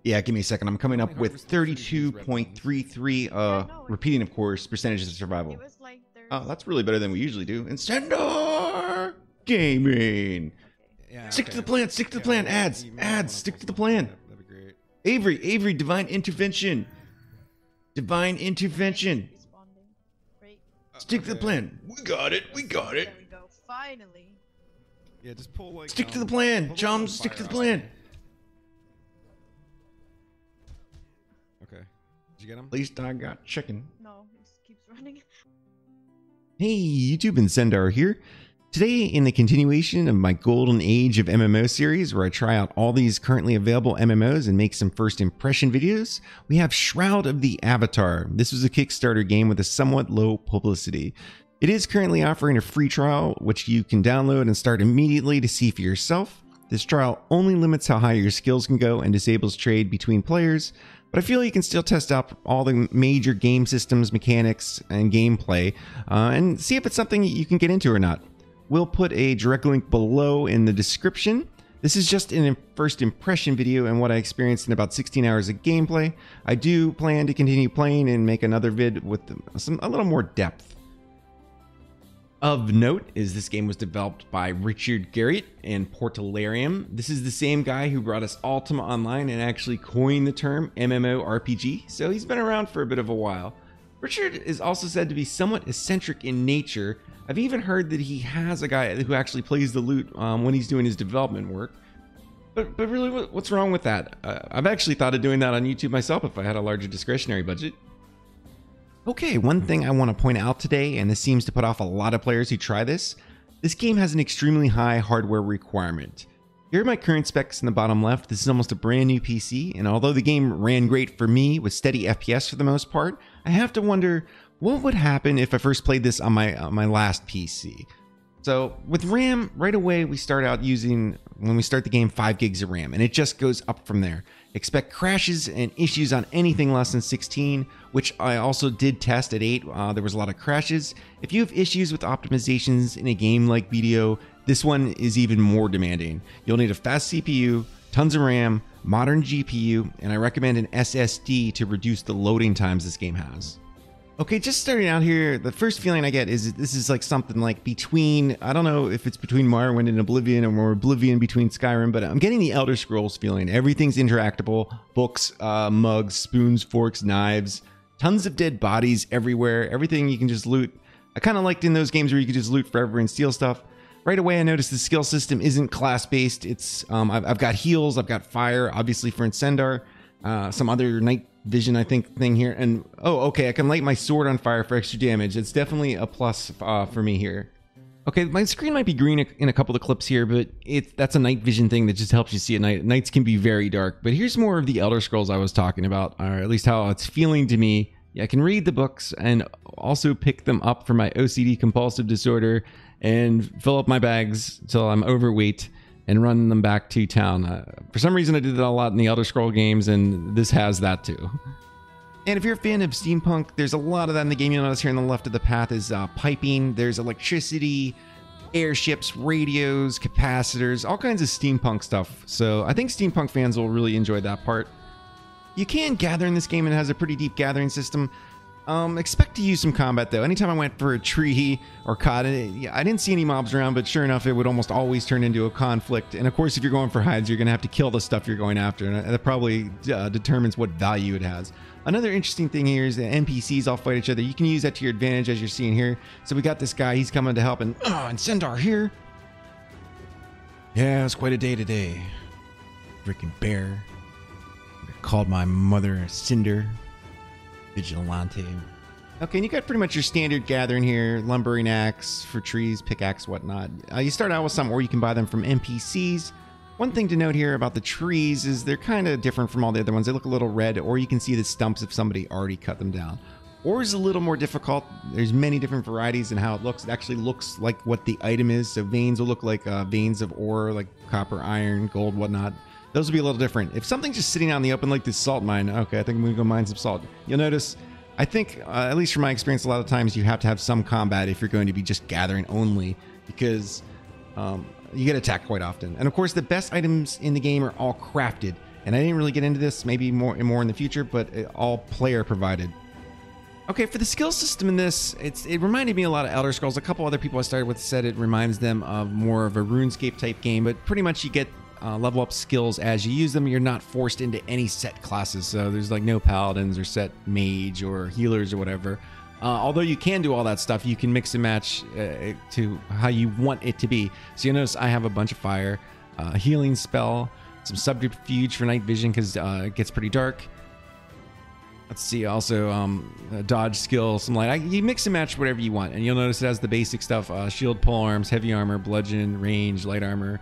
Yeah, give me a second. I'm coming up with 32.33, repeating, of course, percentages of survival. Oh, that's really better than we usually do. Incendar Gaming. Yeah, Stick to the plan. Stick to the plan. Ads. Stick to the plan. That'd be great. Avery, divine intervention. Divine intervention. Stick to the plan. We got it. There we go. Finally. Yeah, just pull like. Stick to the plan, pull chums. the Stick to the fire plan. out. Okay. Did you get him? At least I got chicken. No, it just keeps running. Hey, YouTube, Incendar here. Today, in the continuation of my Golden Age of MMO series, where I try out all these currently available MMOs and make some first impression videos, we have Shroud of the Avatar. This was a Kickstarter game with a somewhat low publicity. It is currently offering a free trial, which you can download and start immediately to see for yourself. This trial only limits how high your skills can go and disables trade between players, but I feel you can still test out all the major game systems, mechanics, and gameplay, and see if it's something you can get into or not. We'll put a direct link below in the description. This is just a first impression video and what I experienced in about 16 hours of gameplay. I do plan to continue playing and make another vid with a little more depth. Of note is this game was developed by Richard Garriott and Portalarium. This is the same guy who brought us Ultima Online and actually coined the term MMORPG, so he's been around for a bit of a while. Richard is also said to be somewhat eccentric in nature. I've even heard that he has a guy who actually plays the lute when he's doing his development work. But really, what's wrong with that? I've actually thought of doing that on YouTube myself if I had a larger discretionary budget. Okay, one thing I want to point out today, and this seems to put off a lot of players who try this game has an extremely high hardware requirement. Here are my current specs in the bottom left. This is almost a brand new PC, and although the game ran great for me with steady FPS for the most part, I have to wonder what would happen if I first played this on my last PC. So with RAM, right away we start out using, when we start the game, 5 gigs of RAM, and it just goes up from there. Expect crashes and issues on anything less than 16, which I also did test at 8. There was a lot of crashes. If you have issues with optimizations in a game like BDO, this one is even more demanding. You'll need a fast CPU, tons of RAM, modern GPU, and I recommend an SSD to reduce the loading times this game has. Okay, just starting out here, the first feeling I get is this is like something like between, I don't know if it's between Morrowind and Oblivion or more Oblivion between Skyrim, but I'm getting the Elder Scrolls feeling. Everything's interactable, books, mugs, spoons, forks, knives, tons of dead bodies everywhere, everything you can just loot. I kind of liked in those games where you could just loot forever and steal stuff. Right away, I noticed the skill system isn't class-based. It's I've got heals, I've got fire, obviously for Incendar, some other night vision, I think, thing here. And, oh, okay, I can light my sword on fire for extra damage. It's definitely a plus for me here. Okay, my screen might be green in a couple of clips here, but that's a night vision thing that just helps you see at night. Nights can be very dark, but here's more of the Elder Scrolls I was talking about, or at least how it's feeling to me. Yeah, I can read the books and also pick them up for my OCD compulsive disorder and fill up my bags until I'm overweight and run them back to town. For some reason, I did that a lot in the Elder Scroll games, and this has that too. And if you're a fan of steampunk, there's a lot of that in the game. You'll notice here on the left of the path is piping. There's electricity, airships, radios, capacitors, all kinds of steampunk stuff. So I think steampunk fans will really enjoy that part. You can gather in this game, and it has a pretty deep gathering system. Expect to use some combat though. Anytime I went for a tree or caught it, I didn't see any mobs around, but sure enough, it would almost always turn into a conflict. And of course, if you're going for hides, you're going to have to kill the stuff you're going after, and that probably determines what value it has. Another interesting thing here is that NPCs all fight each other. You can use that to your advantage, as you're seeing here. So we got this guy, he's coming to help, and Incendar here. Yeah, it's quite a day today. Freaking bear. Called my mother Cinder. Vigilante. Okay, and you got pretty much your standard gathering here. Lumbering axe for trees, pickaxe, whatnot. You start out with some, or you can buy them from NPCs. One thing to note here about the trees is they're kind of different from all the other ones. They look a little red, or you can see the stumps if somebody already cut them down. Ore is a little more difficult. There's many different varieties in how it looks. It actually looks like what the item is. So veins will look like veins of ore, like copper, iron, gold, whatnot. Those will be a little different. If something's just sitting out in the open like this salt mine, okay, I think I'm gonna go mine some salt. You'll notice, I think, at least from my experience, a lot of times you have to have some combat if you're going to be just gathering only, because you get attacked quite often. And of course, the best items in the game are all crafted. And I didn't really get into this, maybe more in the future, but all player provided. Okay, for the skill system in this, it reminded me a lot of Elder Scrolls. A couple other people I started with said it reminds them of more of a RuneScape type game, but pretty much you get level up skills as you use them. You're not forced into any set classes, so there's like no paladins or set mage or healers or whatever. Although you can do all that stuff, you can mix and match to how you want it to be. So you'll notice I have a bunch of fire, a healing spell, some subterfuge for night vision because it gets pretty dark. Let's see, also a dodge skill, some light. You mix and match whatever you want, and you'll notice it has the basic stuff: shield, pole arms, heavy armor, bludgeon, range, light armor,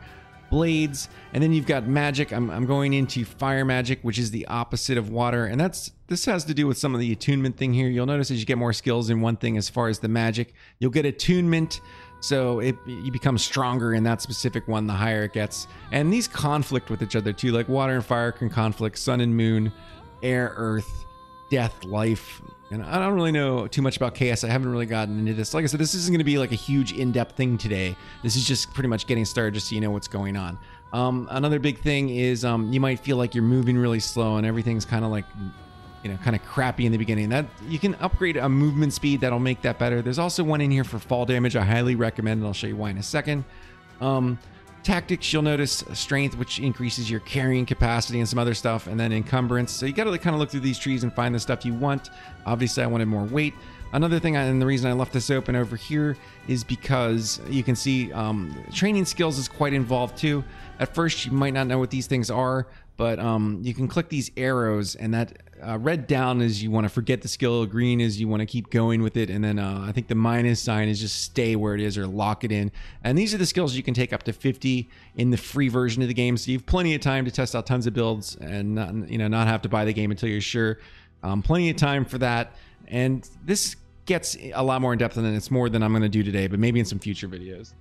blades, and then you've got magic. I'm going into fire magic, which is the opposite of water, and this has to do with some of the attunement thing here. You'll notice as you get more skills in one thing, as far as the magic, you'll get attunement. So you become stronger in that specific one the higher it gets. And these conflict with each other too, like water and fire can conflict, sun and moon, air, earth, death, life. And I don't really know too much about chaos. I haven't really gotten into this. Like I said, this isn't going to be like a huge in-depth thing today. This is just pretty much getting started just so you know what's going on. Another big thing is you might feel like you're moving really slow and everything's kind of like, kind of crappy in the beginning. That you can upgrade a movement speed that'll make that better. There's also one in here for fall damage. I highly recommend, and I'll show you why in a second. Tactics, you'll notice strength, which increases your carrying capacity and some other stuff, and then encumbrance. So you got to kind of look through these trees and find the stuff you want. Obviously, I wanted more weight. Another thing, and the reason I left this open over here is because you can see training skills is quite involved too. At first, you might not know what these things are, but you can click these arrows, and that red down is you want to forget the skill, green is you want to keep going with it, and then I think the minus sign is just stay where it is or lock it in. And these are the skills you can take up to 50 in the free version of the game, so you have plenty of time to test out tons of builds and not have to buy the game until you're sure. Plenty of time for that, and this gets a lot more in depth, and it's more than I'm going to do today, but maybe in some future videos.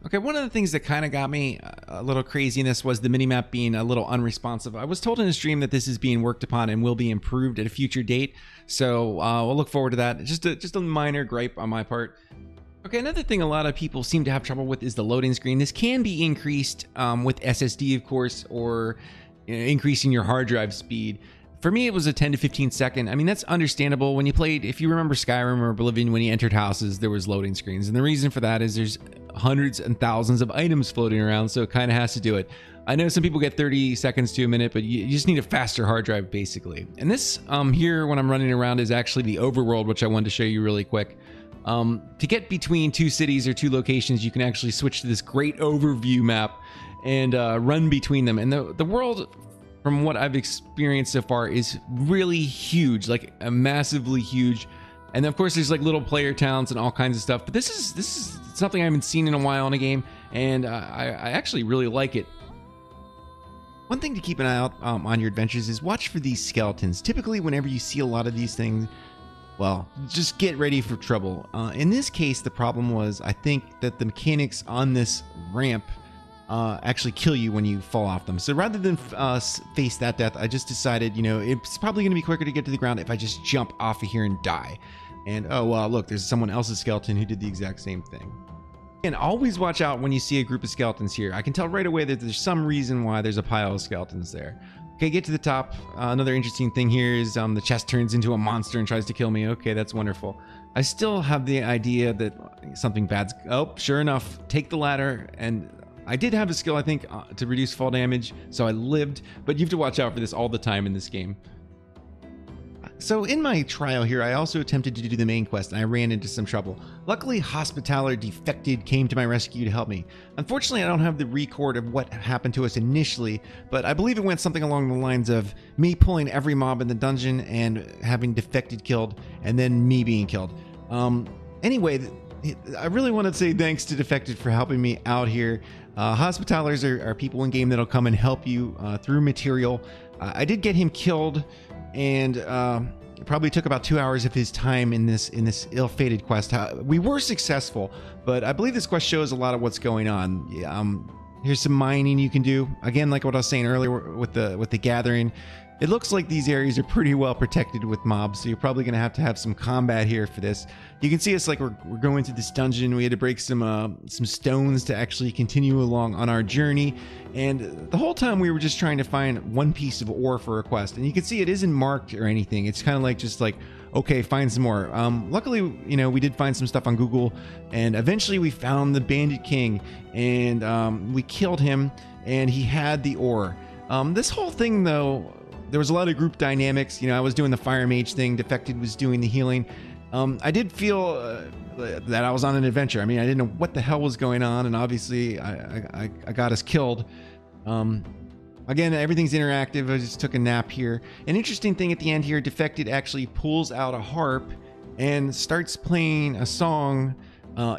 Okay, one of the things that kind of got me a little crazy in this was the minimap being a little unresponsive. I was told in a stream that this is being worked upon and will be improved at a future date, so we'll look forward to that. Just a minor gripe on my part. Okay, another thing a lot of people seem to have trouble with is the loading screen. This can be increased with SSD, of course, or increasing your hard drive speed. For me, it was a 10 to 15 second. I mean, that's understandable. When you played, if you remember Skyrim or Oblivion, when you entered houses, there was loading screens. And the reason for that is there's hundreds and thousands of items floating around, so it kind of has to do it. I know some people get 30 seconds to a minute, but you just need a faster hard drive, basically. And this here, when I'm running around, is actually the overworld, which I wanted to show you really quick. To get between two cities or two locations, you can actually switch to this great overview map and run between them. And the world, from what I've experienced so far, is really huge, like massively huge. And of course, there's like little player towns and all kinds of stuff. But this is something I haven't seen in a while in a game, and I actually really like it. One thing to keep an eye out on your adventures is watch for these skeletons. Typically, whenever you see a lot of these things, well, just get ready for trouble. In this case, the problem was, I think that the mechanics on this ramp actually kill you when you fall off them. So rather than face that death, I just decided, it's probably going to be quicker to get to the ground if I just jump off of here and die. And oh, well, look, there's someone else's skeleton who did the exact same thing. And always watch out when you see a group of skeletons here. I can tell right away that there's some reason why there's a pile of skeletons there. Okay, get to the top. Another interesting thing here is the chest turns into a monster and tries to kill me. Okay, that's wonderful. I still have the idea that something bad's... Oh, sure enough, take the ladder. And I did have a skill, I think, to reduce fall damage, so I lived. But you have to watch out for this all the time in this game. So in my trial here, I also attempted to do the main quest, and I ran into some trouble. Luckily, Hospitaller Defected came to my rescue to help me. Unfortunately, I don't have the record of what happened to us initially, but I believe it went something along the lines of me pulling every mob in the dungeon and having Defected killed, and then me being killed. Anyway, I really want to say thanks to Defected for helping me out here. Hospitallers are people in game that'll come and help you through material. I did get him killed, and it probably took about 2 hours of his time in this ill-fated quest. We were successful, but I believe this quest shows a lot of what's going on. Here's some mining you can do. Again, like what I was saying earlier with the gathering. It looks like these areas are pretty well protected with mobs, so you're probably going to have some combat here for this. You can see us like we're going to this dungeon. We had to break some stones to actually continue along on our journey, and the whole time we were just trying to find one piece of ore for a quest. And you can see it isn't marked or anything. It's kind of like just like, okay, find some more. Luckily, you know, we did find some stuff on Google, and eventually we found the Bandit King, and we killed him, and he had the ore. This whole thing, though, there was a lot of group dynamics. You know, I was doing the Fire Mage thing, Defected was doing the healing. I did feel that I was on an adventure. I mean, I didn't know what the hell was going on, and obviously I got us killed. Again, everything's interactive. I just took a nap here. An interesting thing at the end here, Defected actually pulls out a harp and starts playing a song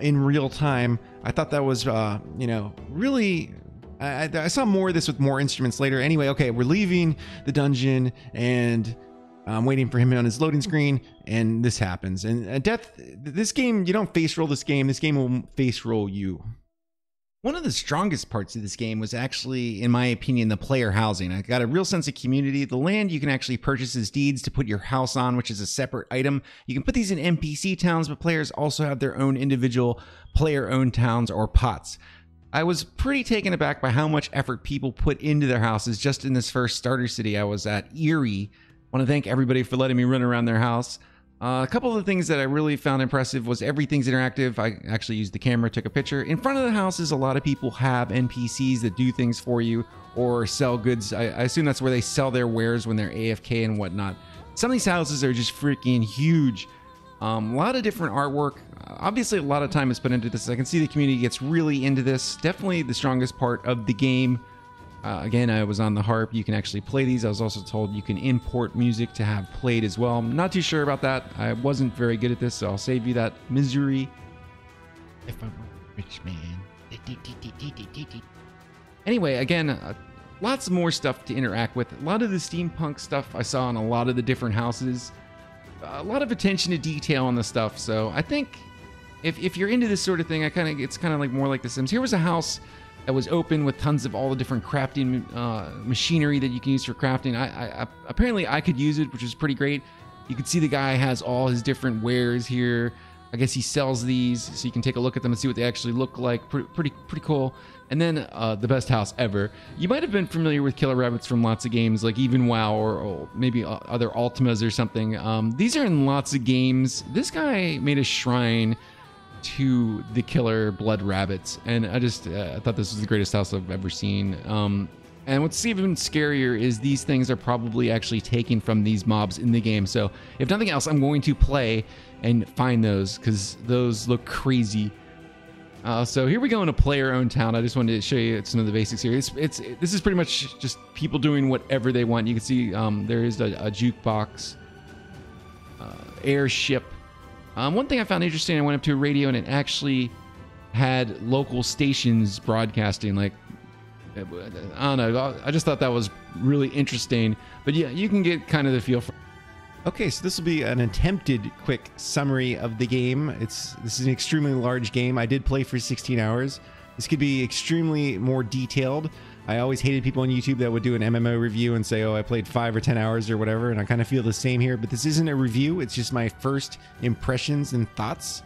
in real time. I thought that was, you know, really... I saw more of this with more instruments later. Anyway, okay, we're leaving the dungeon, and I'm waiting for him on his loading screen, and this happens. And death, this game, you don't face roll this game will face roll you. One of the strongest parts of this game was actually, in my opinion, the player housing. I got a real sense of community. The land you can actually purchase as deeds to put your house on, which is a separate item. You can put these in NPC towns, but players also have their own individual player-owned towns or pots. I was pretty taken aback by how much effort people put into their houses just in this first starter city I was at, Erie. I want to thank everybody for letting me run around their house. A couple of the things that I really found impressive was everything's interactive. I actually used the camera, took a picture. In front of the houses, a lot of people have NPCs that do things for you or sell goods. I assume that's where they sell their wares when they're AFK and whatnot. Some of these houses are just freaking huge. A lot of different artwork. Obviously, a lot of time is put into this. I can see the community gets really into this. Definitely the strongest part of the game. Again, I was on the harp. You can actually play these. I was also told you can import music to have played as well. I'm not too sure about that. I wasn't very good at this, so I'll save you that misery. If I'm a rich man. Anyway, again, lots more stuff to interact with. A lot of the steampunk stuff I saw in a lot of the different houses. A lot of attention to detail on the stuff. So I think if you're into this sort of thing, it's kind of like more like The Sims. Here was a house that was open with tons of all the different crafting machinery that you can use for crafting. Apparently I could use it, which is pretty great. You can see the guy has all his different wares here. I guess he sells these, so you can take a look at them and see what they actually look like. Pretty cool. And then the best house ever. You might have been familiar with killer rabbits from lots of games, like even WoW or maybe other Ultimas or something. These are in lots of games. This guy made a shrine to the killer blood rabbits, and I thought this was the greatest house I've ever seen. And what's even scarier is these things are probably actually taken from these mobs in the game. So if nothing else, I'm going to play and find those, because those look crazy. So here we go in a player-owned town. I just wanted to show you some of the basics here. This is pretty much just people doing whatever they want. You can see there is a jukebox, airship. One thing I found interesting, I went up to a radio and it actually had local stations broadcasting. Like, I don't know. I just thought that was really interesting. But yeah, you can get kind of the feel for. Okay, so this will be an attempted quick summary of the game. This is an extremely large game. I did play for 16 hours. This could be extremely more detailed. I always hated people on YouTube that would do an MMO review and say, oh, I played 5 or 10 hours or whatever, and I kind of feel the same here, but this isn't a review. It's just my first impressions and thoughts.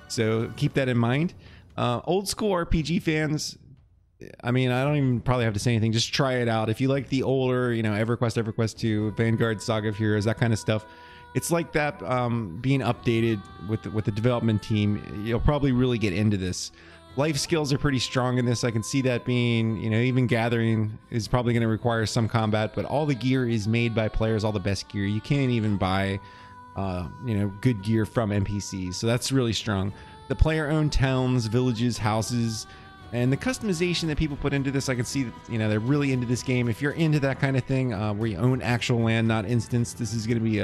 So keep that in mind. Old school RPG fans, I mean, I don't even probably have to say anything. Just try it out. If you like the older, you know, EverQuest 2, Vanguard, Saga of Heroes, that kind of stuff, it's like that being updated with the development team. You'll probably really get into this. Life skills are pretty strong in this. I can see that being, you know, even gathering is probably going to require some combat, but all the gear is made by players, all the best gear. You can't even buy, you know, good gear from NPCs. So that's really strong. The player-owned towns, villages, houses, and the customization that people put into this, I can see that, you know, they're really into this game. If you're into that kind of thing, where you own actual land, not instance, this is going to be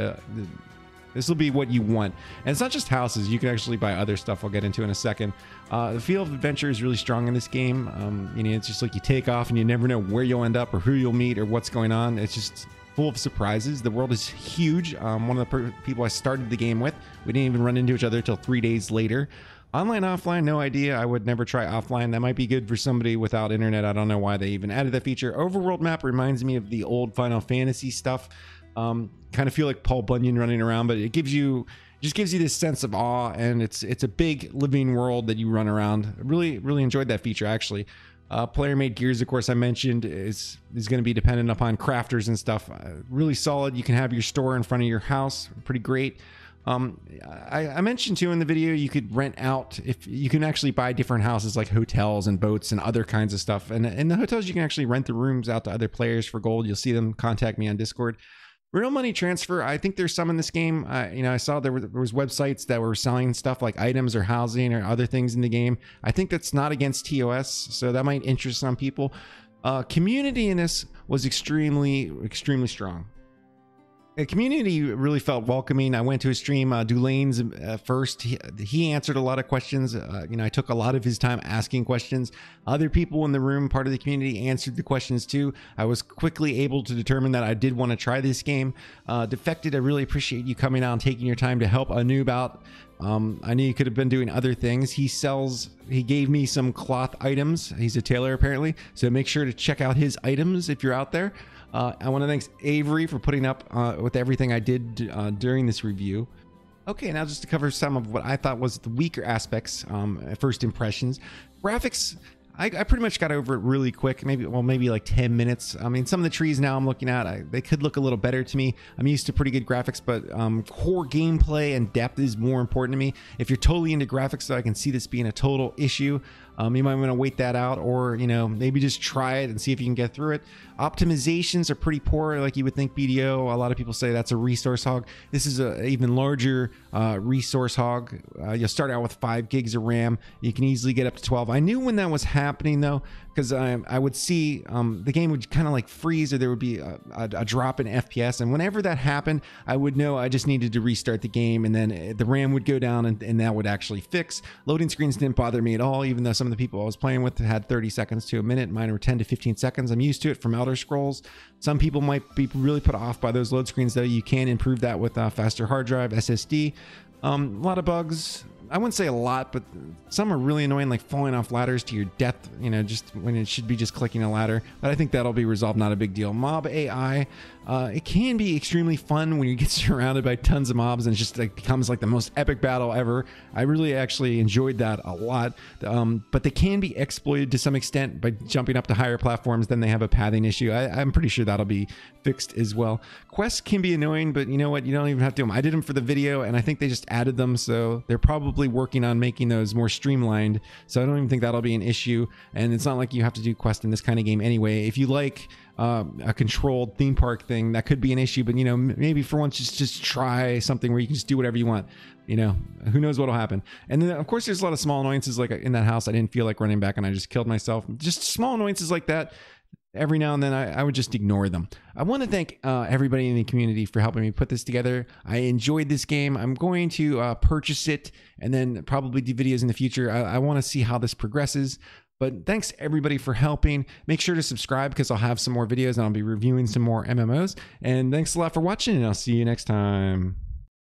this will be what you want. And it's not just houses. You can actually buy other stuff I'll get into in a second. The feel of adventure is really strong in this game. You know, it's just like you take off and you never know where you'll end up or who you'll meet or what's going on. It's just full of surprises. The world is huge. One of the people I started the game with, we didn't even run into each other until 3 days later. Online, offline, no idea. I would never try offline. That might be good for somebody without internet. I don't know why they even added that feature. Overworld map reminds me of the old Final Fantasy stuff. Kind of feel like Paul Bunyan running around, but it just gives you this sense of awe, and it's a big living world that you run around. Really enjoyed that feature, actually. Player made gears, of course, I mentioned is going to be dependent upon crafters and stuff. Really solid. You can have your store in front of your house. Pretty great. I mentioned too in the video, you could rent out, if you can actually buy different houses like hotels and boats and other kinds of stuff. And in the hotels, you can actually rent the rooms out to other players for gold. You'll see them. Contact me on Discord. Real money transfer, I think there's some in this game. I saw there was websites that were selling stuff like items or housing or other things in the game. I think that's not against TOS, so that might interest some people. Community in this was extremely strong. The community really felt welcoming. I went to a stream, Dulane's first. He answered a lot of questions. I took a lot of his time asking questions. Other people in the room, part of the community, answered the questions too. I was quickly able to determine that I did want to try this game. Defected, I really appreciate you coming out and taking your time to help a noob out. I knew you could have been doing other things. He gave me some cloth items. He's a tailor apparently. So make sure to check out his items if you're out there. I want to thank Avery for putting up with everything I did during this review. Okay, now just to cover some of what I thought was the weaker aspects, first impressions. Graphics, I pretty much got over it really quick, maybe like 10 minutes. I mean, some of the trees now I'm looking at, they could look a little better to me. I'm used to pretty good graphics, but core gameplay and depth is more important to me. If you're totally into graphics, though, I can see this being a total issue. You might want to wait that out, or maybe just try it and see if you can get through it. Optimizations are pretty poor, like you would think BDO. A lot of people say that's a resource hog. This is a even larger resource hog. You'll start out with 5 gigs of RAM. You can easily get up to 12. I knew when that was happening though, because I would see the game would kind of like freeze, or there would be a drop in FPS, and whenever that happened, I would know I just needed to restart the game, and then the RAM would go down, and that would actually fix. Loading screens didn't bother me at all, even though some of the people I was playing with had 30 seconds to a minute. Mine were 10 to 15 seconds. I'm used to it from Elder Scrolls. Some people might be really put off by those load screens, though. You can improve that with a faster hard drive, SSD. A lot of bugs. I wouldn't say a lot, but some are really annoying, like falling off ladders to your death, just when it should be just clicking a ladder. But I think that'll be resolved, not a big deal. Mob AI, it can be extremely fun when you get surrounded by tons of mobs and it just becomes like the most epic battle ever. I really actually enjoyed that a lot. But they can be exploited to some extent by jumping up to higher platforms. Then they have a pathing issue. I'm pretty sure that'll be fixed as well. Quests can be annoying, but you know what? You don't even have to do them. I did them for the video, and I think they just added them, so they're probably working on making those more streamlined, so I don't even think that'll be an issue. And it's not like you have to do quests in this kind of game anyway. If you like a controlled theme park thing, that could be an issue, but maybe for once just try something where you can just do whatever you want. Who knows what'll happen. And then of course there's a lot of small annoyances, like in that house I didn't feel like running back and I just killed myself. Just small annoyances like that. Every now and then I would just ignore them. I want to thank everybody in the community for helping me put this together. I enjoyed this game. I'm going to purchase it and then probably do videos in the future. I want to see how this progresses. But thanks everybody for helping. Make sure to subscribe because I'll have some more videos and I'll be reviewing some more MMOs. And thanks a lot for watching, and I'll see you next time.